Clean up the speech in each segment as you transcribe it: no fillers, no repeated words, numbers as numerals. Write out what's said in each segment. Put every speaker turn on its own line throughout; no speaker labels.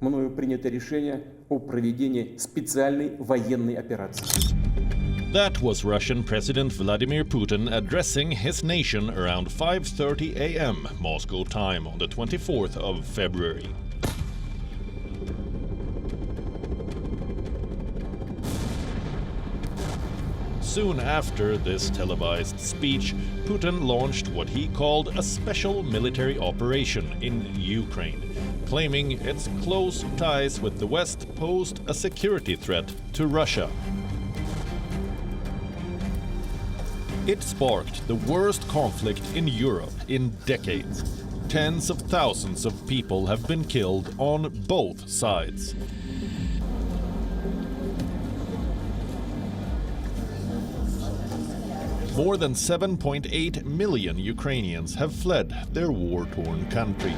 Мною принято решение о проведении специальной военной операции.
That was Russian President Vladimir Putin addressing his nation around 5:30 a.m. Moscow time on the 24th of February. Soon after this televised speech, Putin launched what he called a special military operation in Ukraine, claiming its close ties with the West posed a security threat to Russia. It sparked the worst conflict in Europe in decades. Tens of thousands of people have been killed on both sides. More than 7.8 million Ukrainians have fled their war-torn country.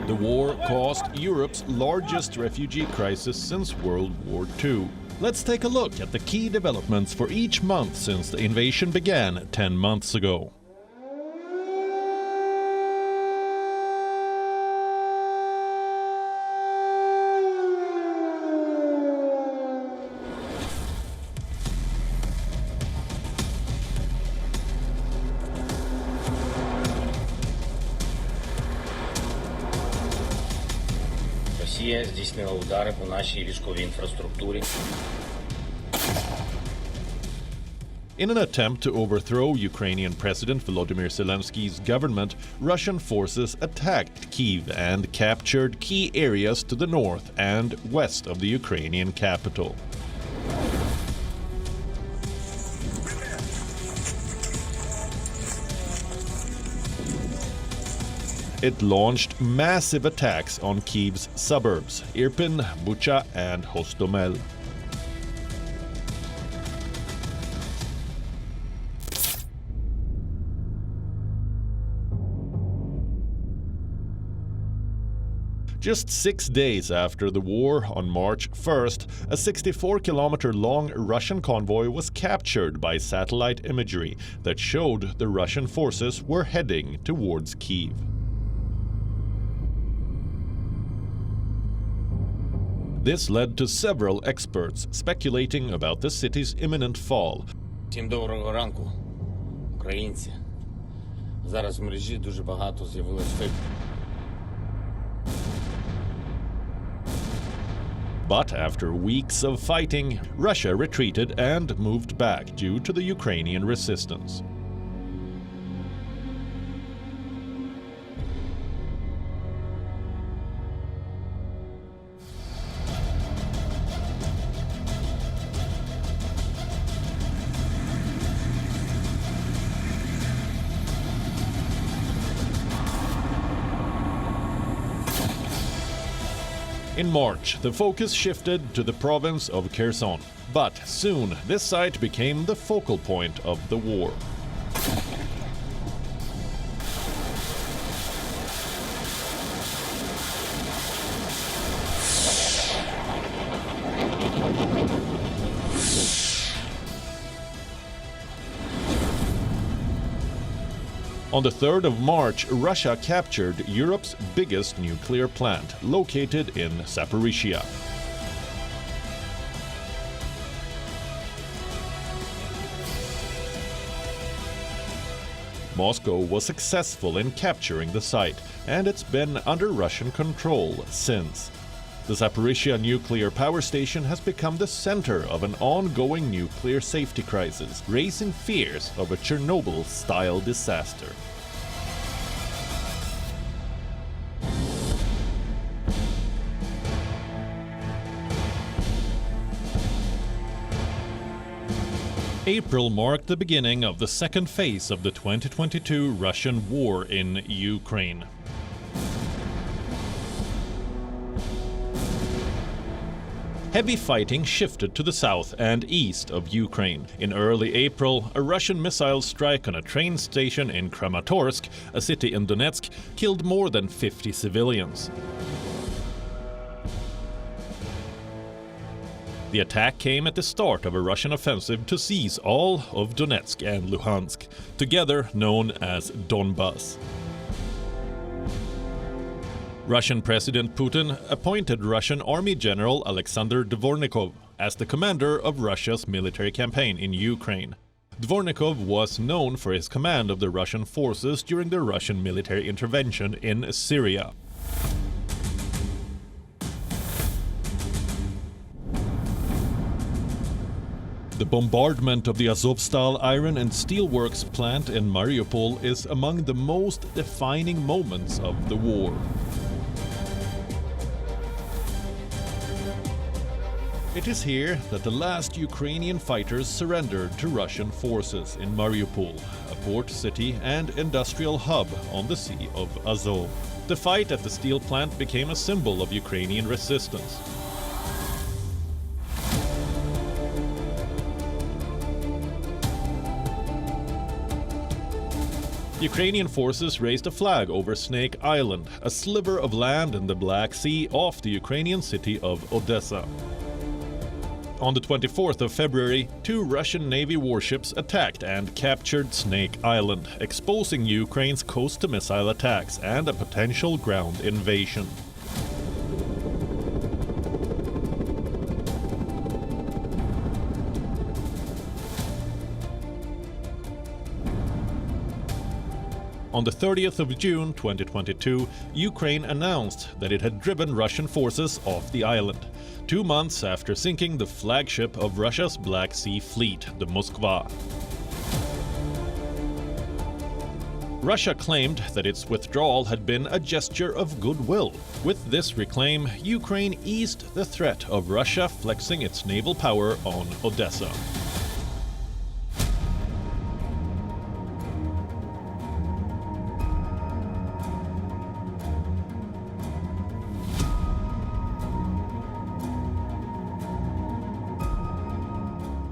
The war caused Europe's largest refugee crisis since World War II. Let's take a look at the key developments for each month since the invasion began 10 months ago.
Росія здійснила удари по нашій військовій інфраструктурі.
In an attempt to overthrow Ukrainian President Volodymyr Zelensky's government, Russian forces attacked Kyiv and captured key areas to the north and west of the Ukrainian capital. It launched massive attacks on Kyiv's suburbs, Irpin, Bucha and Hostomel. Just 6 days after the war, on March 1st, a 64-kilometer-long Russian convoy was captured by satellite imagery that showed the Russian forces were heading towards Kyiv. This led to several experts speculating about the city's imminent fall.
Всім доброго ранку, українці. Зараз в мережі дуже багато з'явилось фейків.
But after weeks of fighting, Russia retreated and moved back due to the Ukrainian resistance. In March, the focus shifted to the province of Kherson, but soon this site became the focal point of the war. On the 3rd of March, Russia captured Europe's biggest nuclear plant, located in Zaporizhia. Moscow was successful in capturing the site, and it's been under Russian control since. The Zaporizhia nuclear power station has become the center of an ongoing nuclear safety crisis, raising fears of a Chernobyl-style disaster. April marked the beginning of the second phase of the 2022 Russian war in Ukraine. Heavy fighting shifted to the south and east of Ukraine. In early April, a Russian missile strike on a train station in Kramatorsk, a city in Donetsk, killed more than 50 civilians. The attack came at the start of a Russian offensive to seize all of Donetsk and Luhansk, together known as Donbas. Russian President Putin appointed Russian Army General Alexander Dvornikov as the commander of Russia's military campaign in Ukraine. Dvornikov was known for his command of the Russian forces during the Russian military intervention in Syria. The bombardment of the Azovstal iron and steelworks plant in Mariupol is among the most defining moments of the war. It is here that the last Ukrainian fighters surrendered to Russian forces in Mariupol, a port city and industrial hub on the Sea of Azov. The fight at the steel plant became a symbol of Ukrainian resistance. Ukrainian forces raised a flag over Snake Island, a sliver of land in the Black Sea off the Ukrainian city of Odessa. On the 24th of February, 2 Russian Navy warships attacked and captured Snake Island, exposing Ukraine's coast-to-missile attacks and a potential ground invasion. On the 30th of June 2022, Ukraine announced that it had driven Russian forces off the island, 2 months after sinking the flagship of Russia's Black Sea Fleet, the Moskva. Russia claimed that its withdrawal had been a gesture of goodwill. With this reclaim, Ukraine eased the threat of Russia flexing its naval power on Odessa.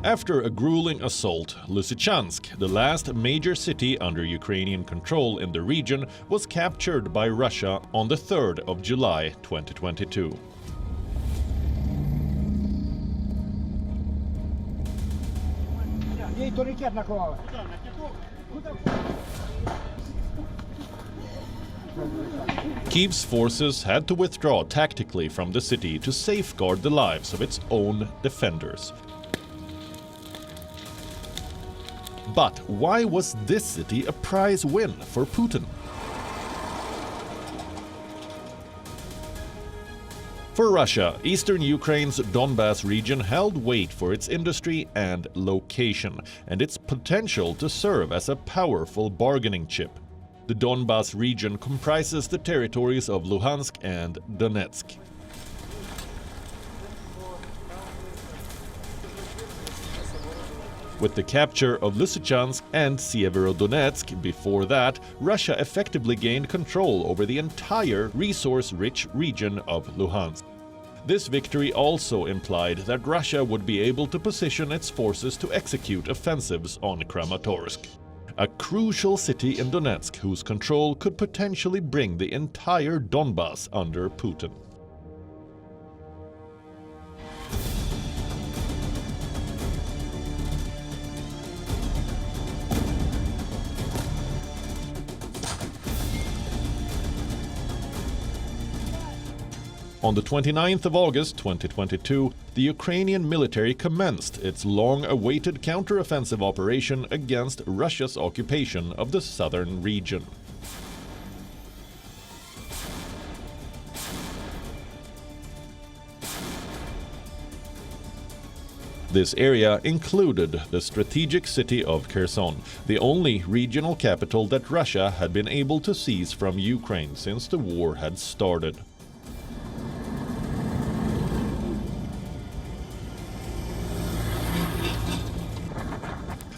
After a grueling assault, Lysychansk, the last major city under Ukrainian control in the region, was captured by Russia on the 3rd of July 2022. Kyiv's forces had to withdraw tactically from the city to safeguard the lives of its own defenders. But why was this city a prize win for Putin? For Russia, eastern Ukraine's Donbas region held weight for its industry and location, and its potential to serve as a powerful bargaining chip. The Donbas region comprises the territories of Luhansk and Donetsk. With the capture of Lysychansk and Severodonetsk before that, Russia effectively gained control over the entire resource-rich region of Luhansk. This victory also implied that Russia would be able to position its forces to execute offensives on Kramatorsk, a crucial city in Donetsk whose control could potentially bring the entire Donbas under Putin. On the 29th of August 2022, the Ukrainian military commenced its long-awaited counter-offensive operation against Russia's occupation of the southern region. This area included the strategic city of Kherson, the only regional capital that Russia had been able to seize from Ukraine since the war had started.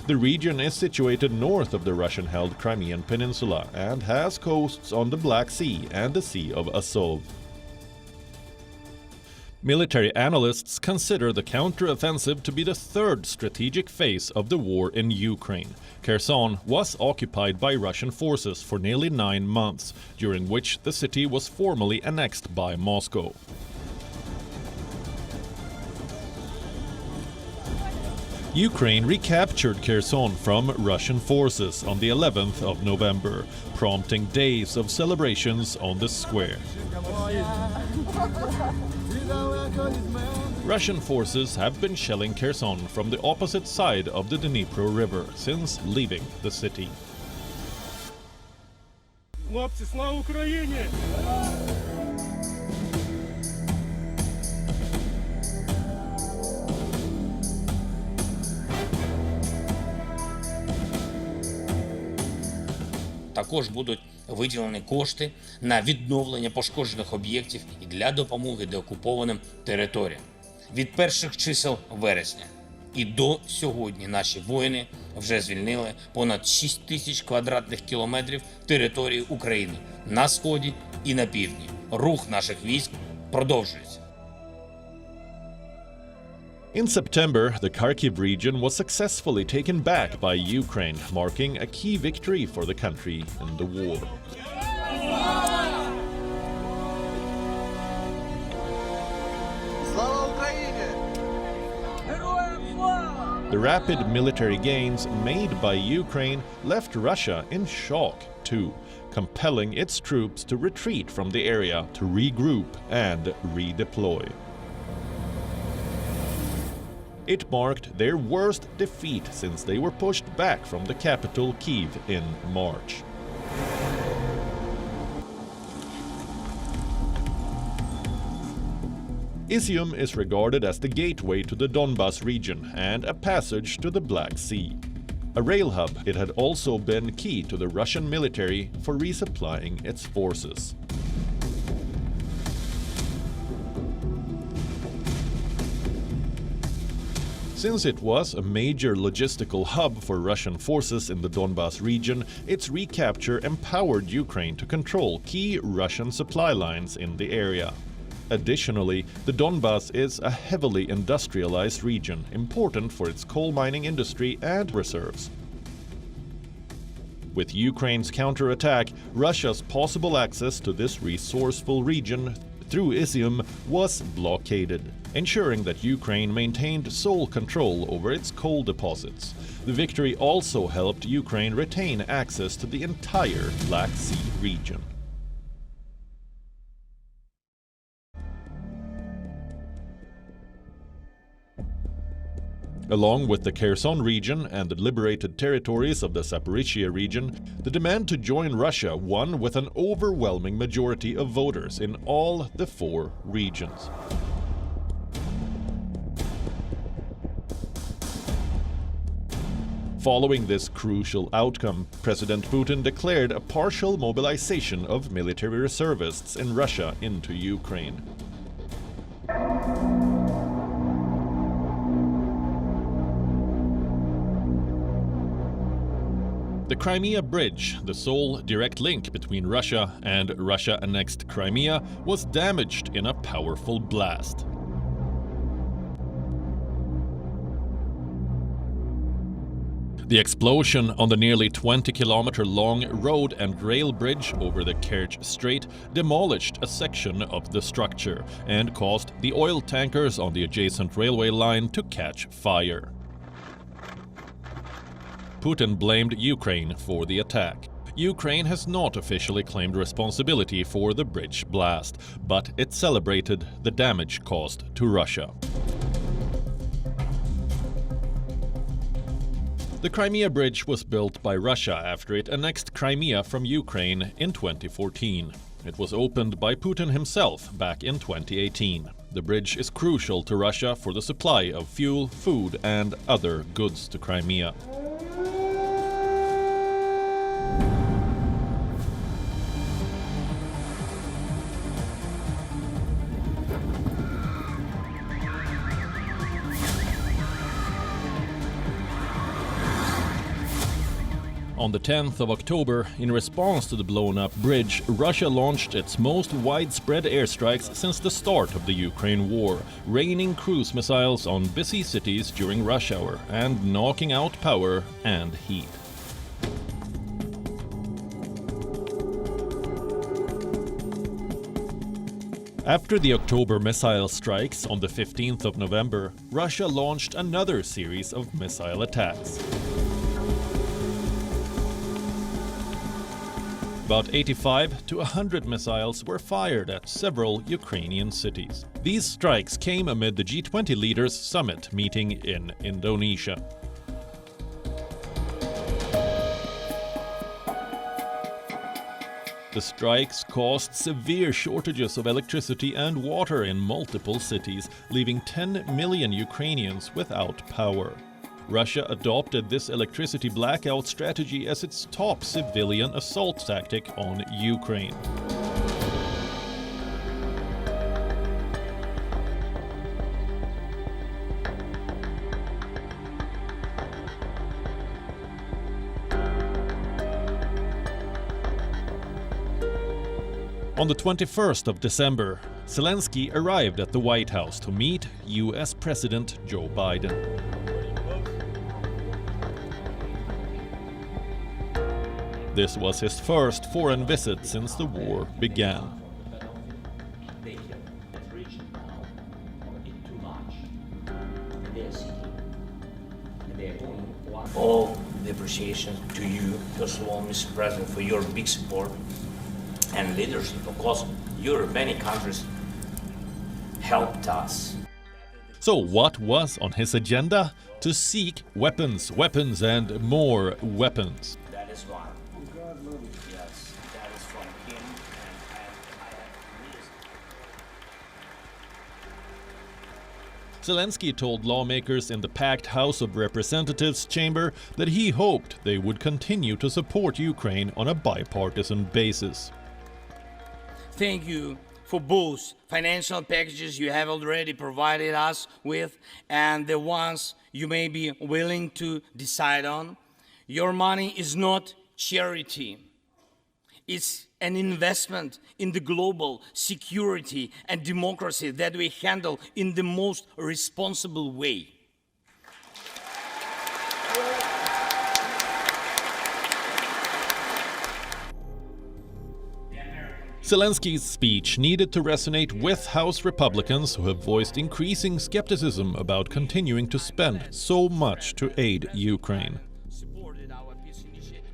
The region is situated north of the Russian-held Crimean Peninsula and has coasts on the Black Sea and the Sea of Azov. Military analysts consider the counter-offensive to be the third strategic phase of the war in Ukraine. Kherson was occupied by Russian forces for nearly 9 months, during which the city was formally annexed by Moscow. Ukraine recaptured Kherson from Russian forces on the 11th of November, prompting days of celebrations on the square. Russian forces have been shelling Kherson from the opposite side of the Dnipro River since leaving the city.
Хлопці, слава Україні!
Також будуть виділені кошти на відновлення пошкоджених об'єктів і для допомоги деокупованим територіям. Від перших чисел вересня і до сьогодні наші воїни вже звільнили понад 6 тисяч квадратних кілометрів території України на сході і на півдні. Рух наших військ продовжується.
In September, the Kharkiv region was successfully taken back by Ukraine, marking a key victory for the country in the war. The rapid military gains made by Ukraine left Russia in shock too, compelling its troops to retreat from the area to regroup and redeploy. It marked their worst defeat since they were pushed back from the capital Kyiv in March. Izium is regarded as the gateway to the Donbas region and a passage to the Black Sea. A rail hub, it had also been key to the Russian military for resupplying its forces. Since it was a major logistical hub for Russian forces in the Donbas region, its recapture empowered Ukraine to control key Russian supply lines in the area. Additionally, the Donbas is a heavily industrialized region, important for its coal mining industry and reserves. With Ukraine's counterattack, Russia's possible access to this resourceful region through Izium was blockaded, ensuring that Ukraine maintained sole control over its coal deposits. The victory also helped Ukraine retain access to the entire Black Sea region. Along with the Kherson region and the liberated territories of the Zaporizhia region, the demand to join Russia won with an overwhelming majority of voters in all the 4 regions. Following this crucial outcome, President Putin declared a partial mobilization of military reservists in Russia into Ukraine. The Crimea Bridge, the sole direct link between Russia and Russia-annexed Crimea, was damaged in a powerful blast. The explosion on the nearly 20-kilometer-long road and rail bridge over the Kerch Strait demolished a section of the structure and caused the oil tankers on the adjacent railway line to catch fire. Putin blamed Ukraine for the attack. Ukraine has not officially claimed responsibility for the bridge blast, but it celebrated the damage caused to Russia. The Crimea Bridge was built by Russia after it annexed Crimea from Ukraine in 2014. It was opened by Putin himself back in 2018. The bridge is crucial to Russia for the supply of fuel, food, and other goods to Crimea. On the 10th of October, in response to the blown-up bridge, Russia launched its most widespread airstrikes since the start of the Ukraine war, raining cruise missiles on busy cities during rush hour and knocking out power and heat. After the October missile strikes on the 15th of November, Russia launched another series of missile attacks. About 85 to 100 missiles were fired at several Ukrainian cities. These strikes came amid the G20 leaders' summit meeting in Indonesia. The strikes caused severe shortages of electricity and water in multiple cities, leaving 10 million Ukrainians without power. Russia adopted this electricity blackout strategy as its top civilian assault tactic on Ukraine. On the 21st of December, Zelensky arrived at the White House to meet US President Joe Biden. This was his first foreign visit since the war began.
All the appreciation to you, first of all, Mr. President, for your big support and leadership. Of course, Europe, many countries helped us.
So what was on his agenda? To seek weapons, weapons and more weapons.
That is one. Yes, that is from him, and I have
Zelensky told lawmakers in the packed House of Representatives chamber that he hoped they would continue to support Ukraine on a bipartisan basis.
Thank you for both financial packages you have already provided us with and the ones you may be willing to decide on. Your money is not charity. It's an investment in the global security and democracy that we handle in the most responsible way.
Zelensky's speech needed to resonate with House Republicans who have voiced increasing skepticism about continuing to spend so much to aid Ukraine.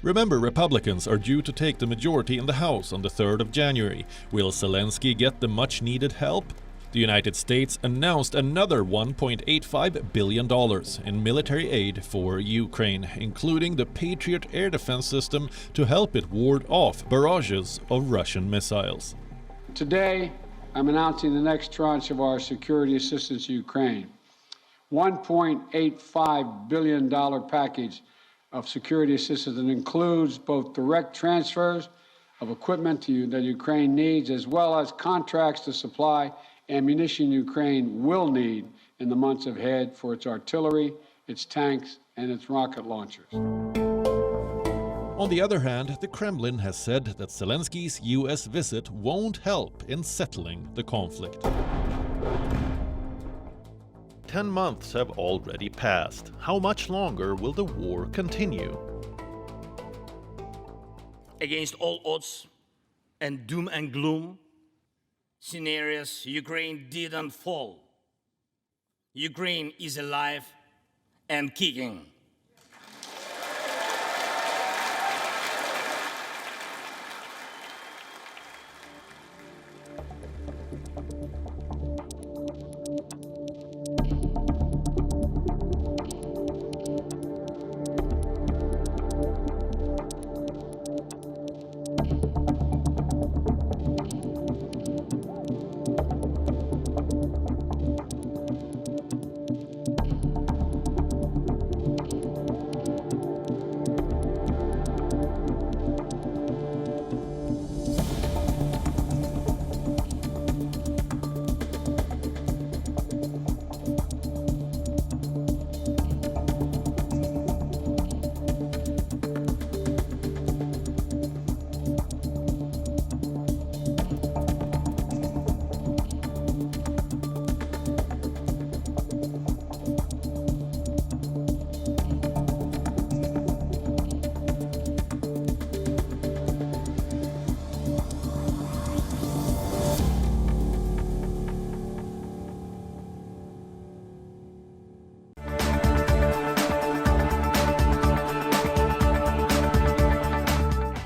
Remember, Republicans are due to take the majority in the House on the 3rd of January. Will Zelensky get the much-needed help? The United States announced another $1.85 billion in military aid for Ukraine, including the Patriot air defense system to help it ward off barrages of Russian missiles.
Today, I'm announcing the next tranche of our security assistance to Ukraine. $1.85 billion package of security assistance that includes both direct transfers of equipment that Ukraine needs, as well as contracts to supply ammunition Ukraine will need in the months ahead for its artillery, its tanks, and its rocket launchers.
On the other hand, the Kremlin has said that Zelensky's US visit won't help in settling the conflict. 10 months have already passed. How much longer will the war continue?
Against all odds and doom and gloom scenarios, Ukraine didn't fall. Ukraine is alive and kicking.